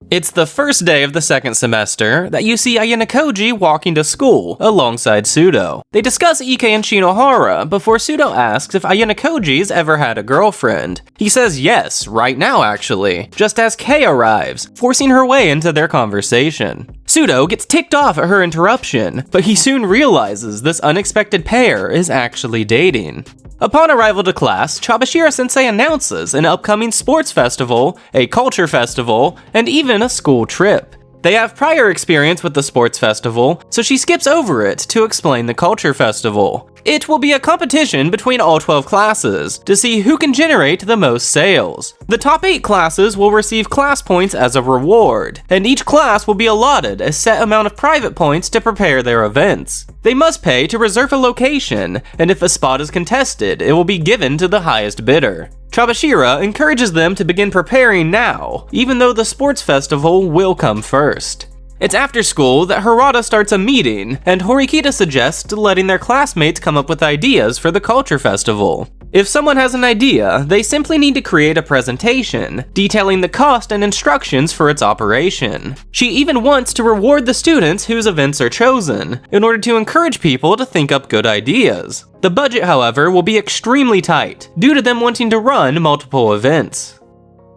It's the first day of the second semester that you see Ayanokoji walking to school alongside Sudo. They discuss Ike and Shinohara before Sudo asks if Ayanokoji's ever had a girlfriend. He says yes, right now actually, just as Kei arrives, forcing her way into their conversation. Sudo gets ticked off at her interruption, but he soon realizes this unexpected pair is actually dating. Upon arrival to class, Chabashira-sensei announces an upcoming sports festival, a culture festival, and even a school trip. They have prior experience with the sports festival, so she skips over it to explain the culture festival. It will be a competition between all 12 classes to see who can generate the most sales. The top 8 classes will receive class points as a reward, and each class will be allotted a set amount of private points to prepare their events. They must pay to reserve a location, and if a spot is contested, it will be given to the highest bidder. Chabashira encourages them to begin preparing now, even though the sports festival will come first. It's after school that Harada starts a meeting, and Horikita suggests letting their classmates come up with ideas for the culture festival. If someone has an idea, they simply need to create a presentation, detailing the cost and instructions for its operation. She even wants to reward the students whose events are chosen, in order to encourage people to think up good ideas. The budget, however, will be extremely tight, due to them wanting to run multiple events.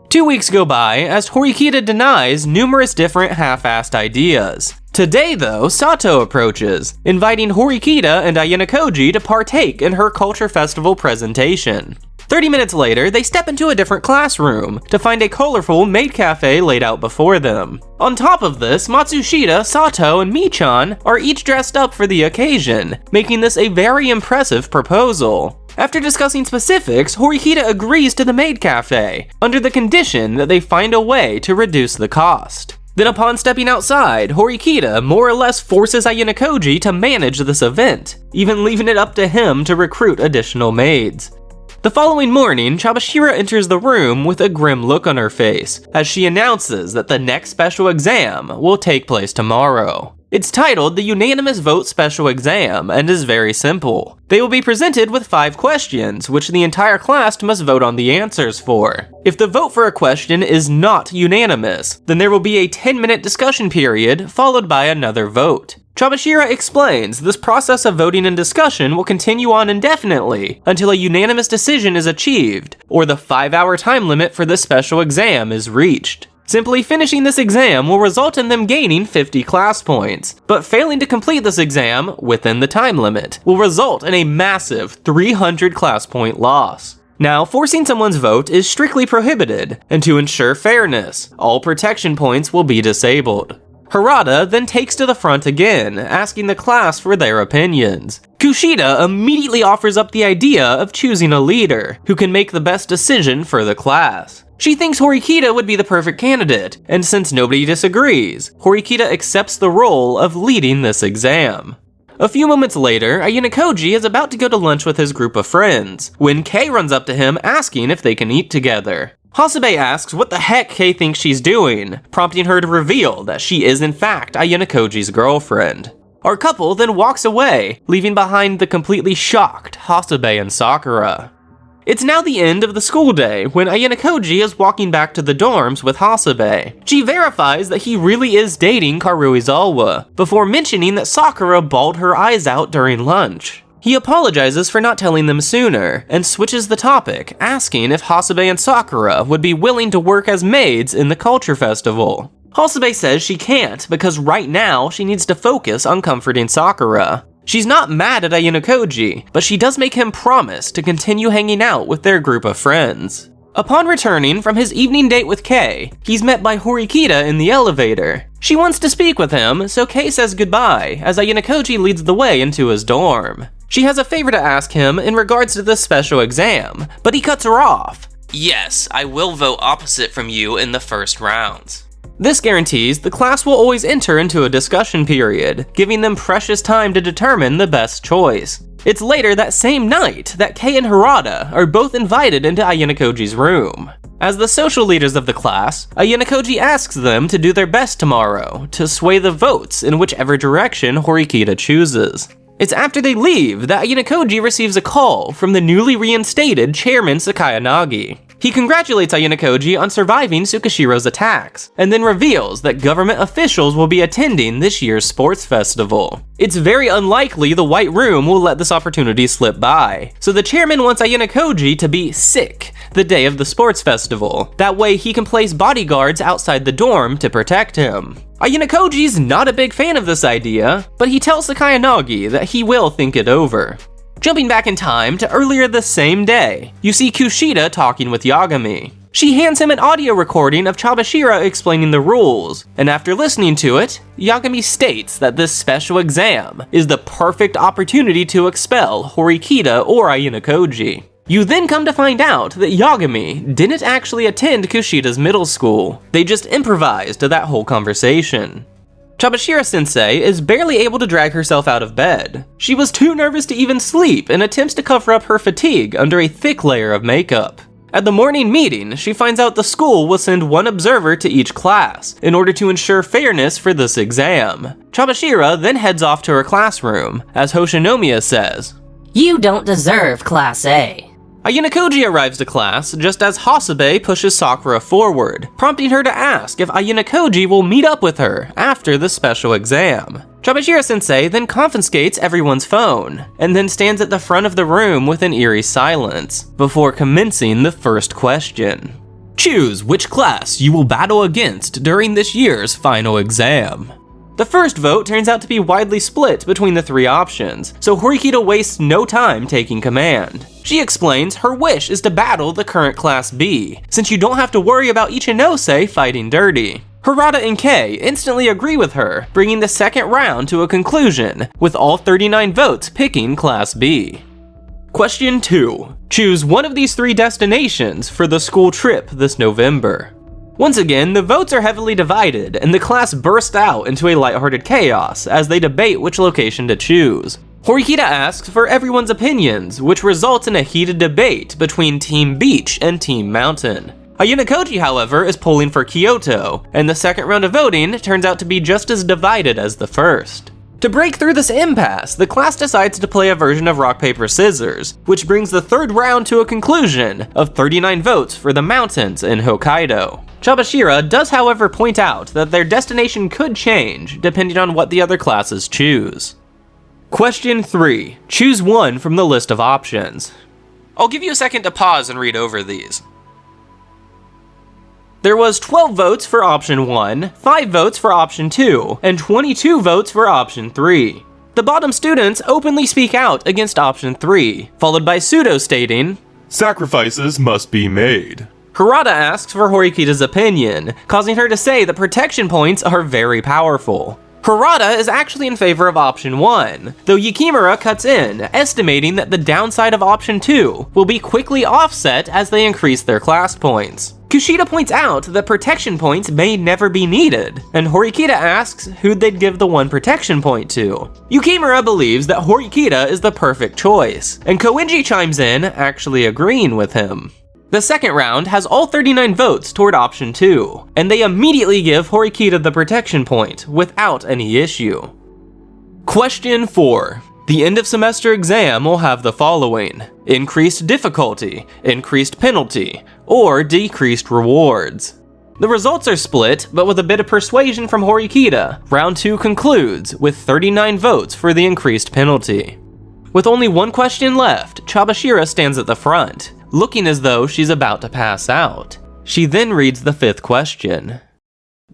2 weeks go by as Horikita denies numerous different half-assed ideas. Today though, Sato approaches, inviting Horikita and Ayanokoji to partake in her culture festival presentation. 30 minutes later, they step into a different classroom to find a colorful maid cafe laid out before them. On top of this, Matsushita, Sato, and Michan are each dressed up for the occasion, making this a very impressive proposal. After discussing specifics, Horikita agrees to the maid cafe, under the condition that they find a way to reduce the cost. Then upon stepping outside, Horikita more or less forces Ayanokoji to manage this event, even leaving it up to him to recruit additional maids. The following morning, Chabashira enters the room with a grim look on her face, as she announces that the next special exam will take place tomorrow. It's titled the Unanimous Vote Special Exam and is very simple. They will be presented with 5 questions, which the entire class must vote on the answers for. If the vote for a question is not unanimous, then there will be a 10-minute discussion period followed by another vote. Chabashira explains this process of voting and discussion will continue on indefinitely until a unanimous decision is achieved, or the 5-hour time limit for this special exam is reached. Simply finishing this exam will result in them gaining 50 class points, but failing to complete this exam within the time limit will result in a massive 300 class point loss. Now, forcing someone's vote is strictly prohibited, and to ensure fairness, all protection points will be disabled. Harada then takes to the front again, asking the class for their opinions. Kushida immediately offers up the idea of choosing a leader, who can make the best decision for the class. She thinks Horikita would be the perfect candidate, and since nobody disagrees, Horikita accepts the role of leading this exam. A few moments later, Ayanokoji is about to go to lunch with his group of friends, when Kei runs up to him asking if they can eat together. Hasebe asks what the heck Kei thinks she's doing, prompting her to reveal that she is in fact Ayanokoji's girlfriend. Our couple then walks away, leaving behind the completely shocked Hasebe and Sakura. It's now the end of the school day when Ayanokoji is walking back to the dorms with Hasebe. She verifies that he really is dating Karuizawa, before mentioning that Sakura bawled her eyes out during lunch. He apologizes for not telling them sooner, and switches the topic, asking if Hasebe and Sakura would be willing to work as maids in the culture festival. Hasebe says she can't because right now she needs to focus on comforting Sakura. She's not mad at Ayanokoji, but she does make him promise to continue hanging out with their group of friends. Upon returning from his evening date with Kei, he's met by Horikita in the elevator. She wants to speak with him, so Kei says goodbye as Ayanokoji leads the way into his dorm. She has a favor to ask him in regards to this special exam, but he cuts her off. Yes, I will vote opposite from you in the first rounds. This guarantees the class will always enter into a discussion period, giving them precious time to determine the best choice. It's later that same night that Kei and Harada are both invited into Ayanokoji's room. As the social leaders of the class, Ayanokoji asks them to do their best tomorrow to sway the votes in whichever direction Horikita chooses. It's after they leave that Ayanokoji receives a call from the newly reinstated Chairman Sakayanagi. He congratulates Ayanokoji on surviving Tsukishiro's attacks, and then reveals that government officials will be attending this year's sports festival. It's very unlikely the White Room will let this opportunity slip by, so the chairman wants Ayanokoji to be sick the day of the sports festival. That way he can place bodyguards outside the dorm to protect him. Ayanokoji's not a big fan of this idea, but he tells Sakayanagi that he will think it over. Jumping back in time to earlier the same day, you see Kushida talking with Yagami. She hands him an audio recording of Chabashira explaining the rules, and after listening to it, Yagami states that this special exam is the perfect opportunity to expel Horikita or Ayanokoji. You then come to find out that Yagami didn't actually attend Kushida's middle school, they just improvised that whole conversation. Chabashira-sensei is barely able to drag herself out of bed. She was too nervous to even sleep and attempts to cover up her fatigue under a thick layer of makeup. At the morning meeting, she finds out the school will send one observer to each class in order to ensure fairness for this exam. Chabashira then heads off to her classroom, as Hoshinomiya says, "You don't deserve Class A." Ayanokoji arrives to class just as Hasabe pushes Sakura forward, prompting her to ask if Ayanokoji will meet up with her after the special exam. Chabashira-sensei then confiscates everyone's phone, and then stands at the front of the room with an eerie silence, before commencing the first question. Choose which class you will battle against during this year's final exam. The first vote turns out to be widely split between the three options, so Horikita wastes no time taking command. She explains her wish is to battle the current Class B, since you don't have to worry about Ichinose fighting dirty. Harada and Kei instantly agree with her, bringing the second round to a conclusion, with all 39 votes picking Class B. Question 2. Choose one of these three destinations for the school trip this November. Once again, the votes are heavily divided, and the class burst out into a lighthearted chaos as they debate which location to choose. Horikita asks for everyone's opinions, which results in a heated debate between Team Beach and Team Mountain. Ayanokoji, however, is polling for Kyoto, and the second round of voting turns out to be just as divided as the first. To break through this impasse, the class decides to play a version of rock, paper, scissors, which brings the third round to a conclusion of 39 votes for the mountains in Hokkaido. Chabashira does, however, point out that their destination could change depending on what the other classes choose. Question 3. Choose one from the list of options. I'll give you a second to pause and read over these. There was 12 votes for option 1, 5 votes for option 2, and 22 votes for option 3. The bottom students openly speak out against option 3, followed by Pseudo stating, "Sacrifices must be made." Harada asks for Horikita's opinion, causing her to say that protection points are very powerful. Harada is actually in favor of option 1, though Yukimura cuts in, estimating that the downside of option 2 will be quickly offset as they increase their class points. Kushida points out that protection points may never be needed, and Horikita asks who they'd give the one protection point to. Yukimura believes that Horikita is the perfect choice, and Koenji chimes in, actually agreeing with him. The second round has all 39 votes toward option 2, and they immediately give Horikita the protection point without any issue. Question 4. The end of semester exam will have the following: increased difficulty, increased penalty, or decreased rewards. The results are split, but with a bit of persuasion from Horikita, round 2 concludes with 39 votes for the increased penalty. With only one question left, Chabashira stands at the front, looking as though she's about to pass out. She then reads the 5th question.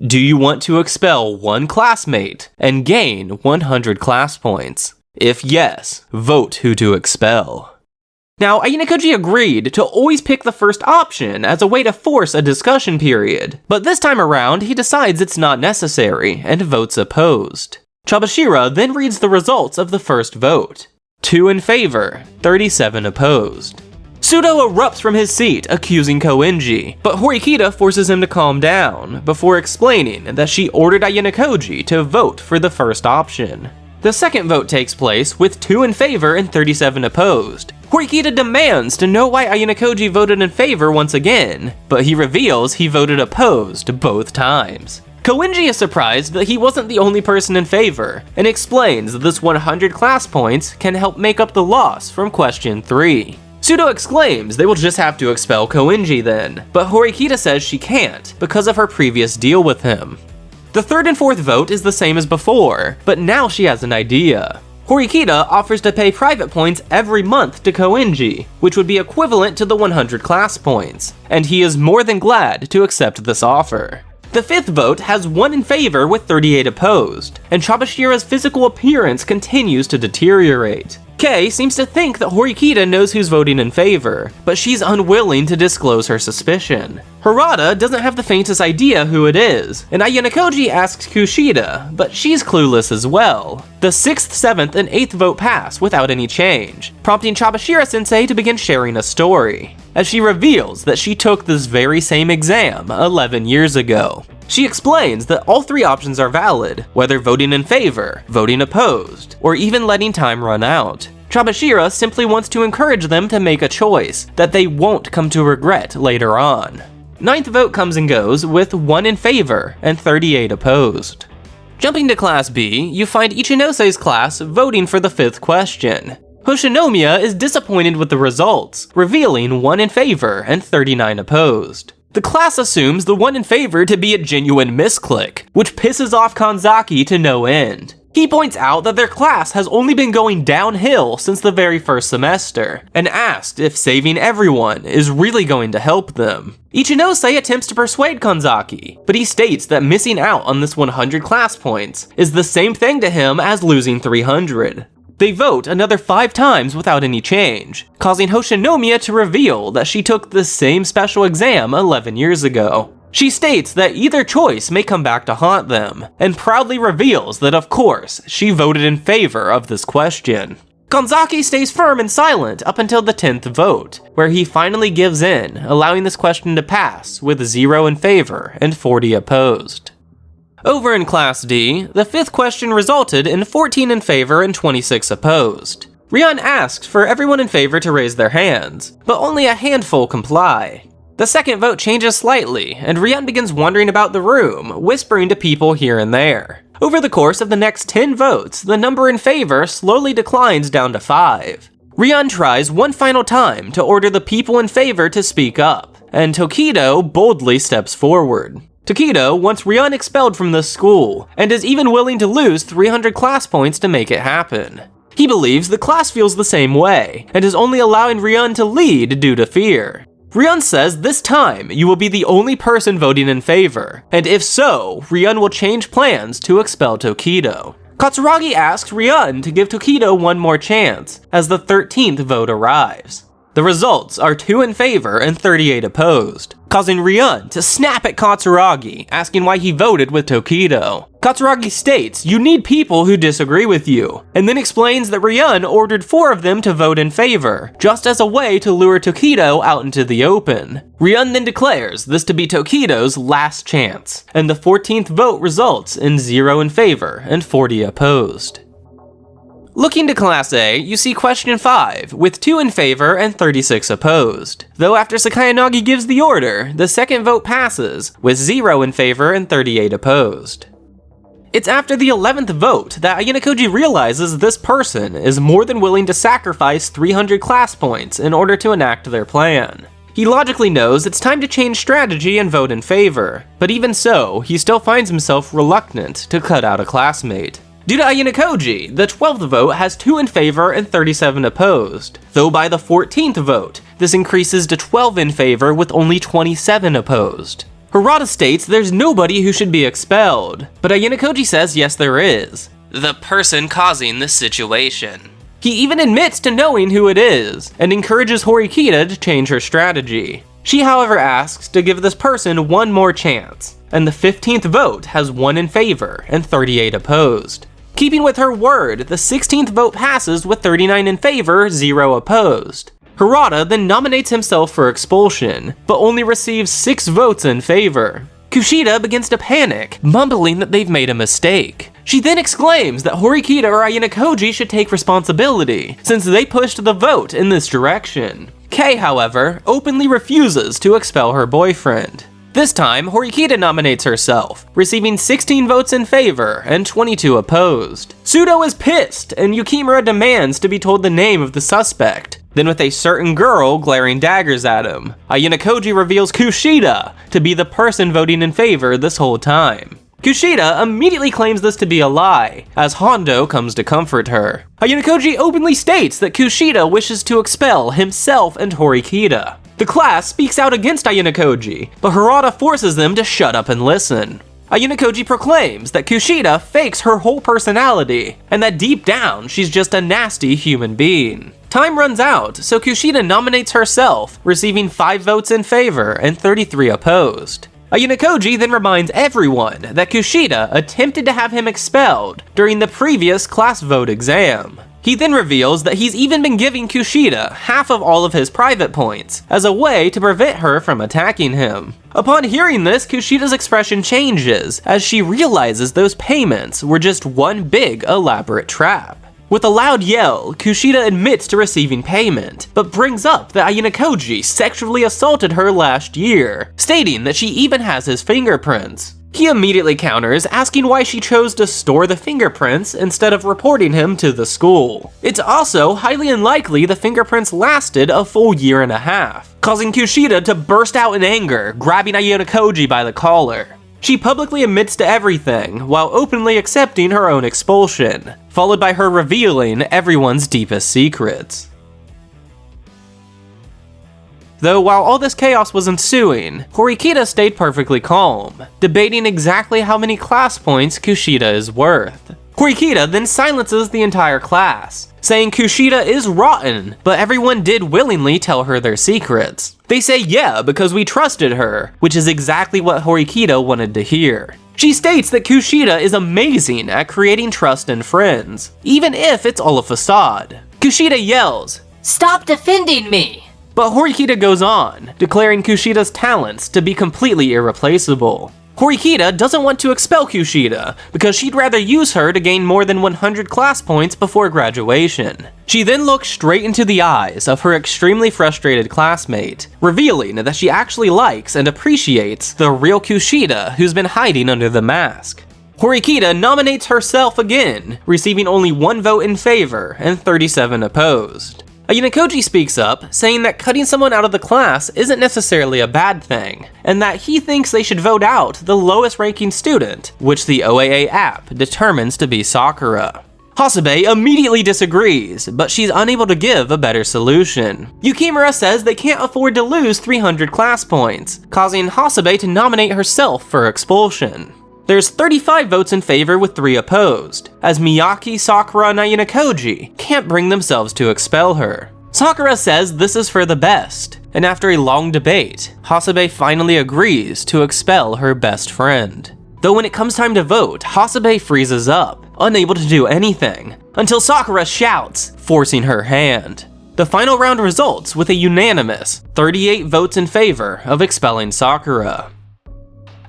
Do you want to expel one classmate and gain 100 class points? If yes, vote who to expel. Now, Ayanokoji agreed to always pick the first option as a way to force a discussion period, but this time around he decides it's not necessary and votes opposed. Chabashira then reads the results of the first vote. 2 in favor, 37 opposed. Pseudo erupts from his seat, accusing Koenji, but Horikita forces him to calm down, before explaining that she ordered Ayanokoji to vote for the first option. The second vote takes place with 2 in favor and 37 opposed. Horikita demands to know why Ayanokoji voted in favor once again, but he reveals he voted opposed both times. Koenji is surprised that he wasn't the only person in favor, and explains that this 100 class points can help make up the loss from question 3. Pseudo exclaims they will just have to expel Koenji then, but Horikita says she can't because of her previous deal with him. The third and fourth vote is the same as before, but now she has an idea. Horikita offers to pay private points every month to Koenji, which would be equivalent to the 100 class points, and he is more than glad to accept this offer. The fifth vote has 1 in favor with 38 opposed, and Chabashira's physical appearance continues to deteriorate. Kei seems to think that Horikita knows who's voting in favor, but she's unwilling to disclose her suspicion. Harada doesn't have the faintest idea who it is, and Ayanokoji asks Kushida, but she's clueless as well. The 6th, 7th, and 8th vote pass without any change, prompting Chabashira-sensei to begin sharing a story, as she reveals that she took this very same exam 11 years ago. She explains that all 3 options are valid, whether voting in favor, voting opposed, or even letting time run out. Chabashira simply wants to encourage them to make a choice that they won't come to regret later on. 9th vote comes and goes with 1 in favor and 38 opposed. Jumping to Class B, you find Ichinosei's class voting for the 5th question. Hoshinomiya is disappointed with the results, revealing 1 in favor and 39 opposed. The class assumes the 1 in favor to be a genuine misclick, which pisses off Kanzaki to no end. He points out that their class has only been going downhill since the very first semester, and asked if saving everyone is really going to help them. Ichinosei attempts to persuade Kanzaki, but he states that missing out on this 100 class points is the same thing to him as losing 300. They vote another 5 times without any change, causing Hoshinomiya to reveal that she took the same special exam 11 years ago. She states that either choice may come back to haunt them, and proudly reveals that of course, she voted in favor of this question. Kanzaki stays firm and silent up until the 10th vote, where he finally gives in, allowing this question to pass with 0 in favor and 40 opposed. Over in Class D, the 5th question resulted in 14 in favor and 26 opposed. Rian asked for everyone in favor to raise their hands, but only a handful comply. The 2nd vote changes slightly, and Rian begins wandering about the room, whispering to people here and there. Over the course of the next 10 votes, the number in favor slowly declines down to 5. Rian tries one final time to order the people in favor to speak up, and Tokido boldly steps forward. Tokido wants Rian expelled from the school, and is even willing to lose 300 class points to make it happen. He believes the class feels the same way, and is only allowing Rian to lead due to fear. Rian says this time you will be the only person voting in favor, and if so, Rian will change plans to expel Tokido. Katsuragi asks Rian to give Tokido one more chance, as the 13th vote arrives. The results are 2 in favor and 38 opposed, causing Rian to snap at Katsuragi, asking why he voted with Tokido. Katsuragi states you need people who disagree with you, and then explains that Rian ordered 4 of them to vote in favor, just as a way to lure Tokido out into the open. Rian then declares this to be Tokido's last chance, and the 14th vote results in 0 in favor and 40 opposed. Looking to Class A, you see question 5, with 2 in favor and 36 opposed. Though after Sakayanagi gives the order, the 2nd vote passes, with 0 in favor and 38 opposed. It's after the 11th vote that Ayanokoji realizes this person is more than willing to sacrifice 300 class points in order to enact their plan. He logically knows it's time to change strategy and vote in favor, but even so, he still finds himself reluctant to cut out a classmate. Due to Ayanokoji, the 12th vote has 2 in favor and 37 opposed, though by the 14th vote, this increases to 12 in favor with only 27 opposed. Harada states there's nobody who should be expelled, but Ayanokoji says yes there is. The person causing this situation. He even admits to knowing who it is, and encourages Horikita to change her strategy. She however asks to give this person one more chance, and the 15th vote has 1 in favor and 38 opposed. Keeping with her word, the 16th vote passes with 39 in favor, 0 opposed. Harada then nominates himself for expulsion, but only receives 6 votes in favor. Kushida begins to panic, mumbling that they've made a mistake. She then exclaims that Horikita or Ayanokoji should take responsibility, since they pushed the vote in this direction. Kei, however, openly refuses to expel her boyfriend. This time, Horikita nominates herself, receiving 16 votes in favor and 22 opposed. Pseudo is pissed, and Yukimura demands to be told the name of the suspect. Then with a certain girl glaring daggers at him, Ayano Koji reveals Kushida to be the person voting in favor this whole time. Kushida immediately claims this to be a lie, as Hondo comes to comfort her. Ayano Koji openly states that Kushida wishes to expel himself and Horikita. The class speaks out against Ayano Koji, but Harada forces them to shut up and listen. Ayano Koji proclaims that Kushida fakes her whole personality, and that deep down she's just a nasty human being. Time runs out, so Kushida nominates herself, receiving 5 votes in favor and 33 opposed. Ayano Koji then reminds everyone that Kushida attempted to have him expelled during the previous class vote exam. He then reveals that he's even been giving Kushida half of all of his private points, as a way to prevent her from attacking him. Upon hearing this, Kushida's expression changes, as she realizes those payments were just one big elaborate trap. With a loud yell, Kushida admits to receiving payment, but brings up that Ayano Koji sexually assaulted her last year, stating that she even has his fingerprints. He immediately counters, asking why she chose to store the fingerprints instead of reporting him to the school. It's also highly unlikely the fingerprints lasted a full year and a half, causing Kushida to burst out in anger, grabbing Ayano Koji by the collar. She publicly admits to everything, while openly accepting her own expulsion, followed by her revealing everyone's deepest secrets. Though while all this chaos was ensuing, Horikita stayed perfectly calm, debating exactly how many class points Kushida is worth. Horikita then silences the entire class, saying Kushida is rotten, but everyone did willingly tell her their secrets. They say yeah because we trusted her, which is exactly what Horikita wanted to hear. She states that Kushida is amazing at creating trust in friends, even if it's all a facade. Kushida yells, Stop defending me! But Horikita goes on, declaring Kushida's talents to be completely irreplaceable. Horikita doesn't want to expel Kushida because she'd rather use her to gain more than 100 class points before graduation. She then looks straight into the eyes of her extremely frustrated classmate, revealing that she actually likes and appreciates the real Kushida who's been hiding under the mask. Horikita nominates herself again, receiving only 1 vote in favor and 37 opposed. Ayano Koji speaks up, saying that cutting someone out of the class isn't necessarily a bad thing, and that he thinks they should vote out the lowest ranking student, which the OAA app determines to be Sakura. Hasebe immediately disagrees, but she's unable to give a better solution. Yukimura says they can't afford to lose 300 class points, causing Hasebe to nominate herself for expulsion. There's 35 votes in favor with 3 opposed, as Miyaki, Sakura, and Ayano Koji can't bring themselves to expel her. Sakura says this is for the best, and after a long debate, Hasebe finally agrees to expel her best friend. Though when it comes time to vote, Hasebe freezes up, unable to do anything, until Sakura shouts, forcing her hand. The final round results with a unanimous 38 votes in favor of expelling Sakura.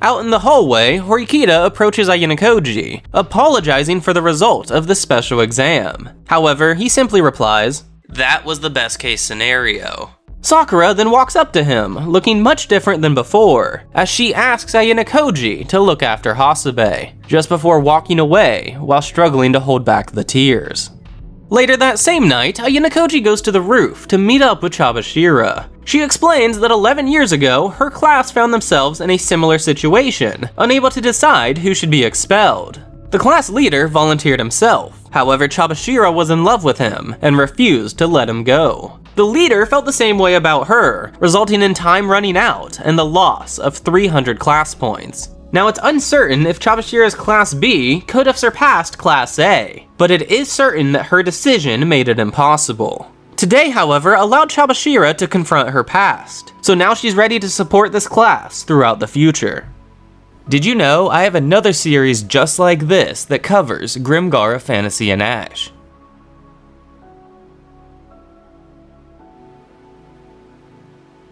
Out in the hallway, Horikita approaches Ayano Koji, apologizing for the result of the special exam. However, he simply replies, "That was the best case scenario." Sakura then walks up to him, looking much different than before, as she asks Ayano Koji to look after Hasebe, just before walking away while struggling to hold back the tears. Later that same night, Ayano Koji goes to the roof to meet up with Chabashira. She explains that 11 years ago, her class found themselves in a similar situation, unable to decide who should be expelled. The class leader volunteered himself, however Chabashira was in love with him and refused to let him go. The leader felt the same way about her, resulting in time running out and the loss of 300 class points. Now it's uncertain if Chabashira's Class B could have surpassed Class A, but it is certain that her decision made it impossible. Today, however, allowed Chabashira to confront her past, so now she's ready to support this class throughout the future. Did you know I have another series just like this that covers Grimgar of Fantasy and Ash?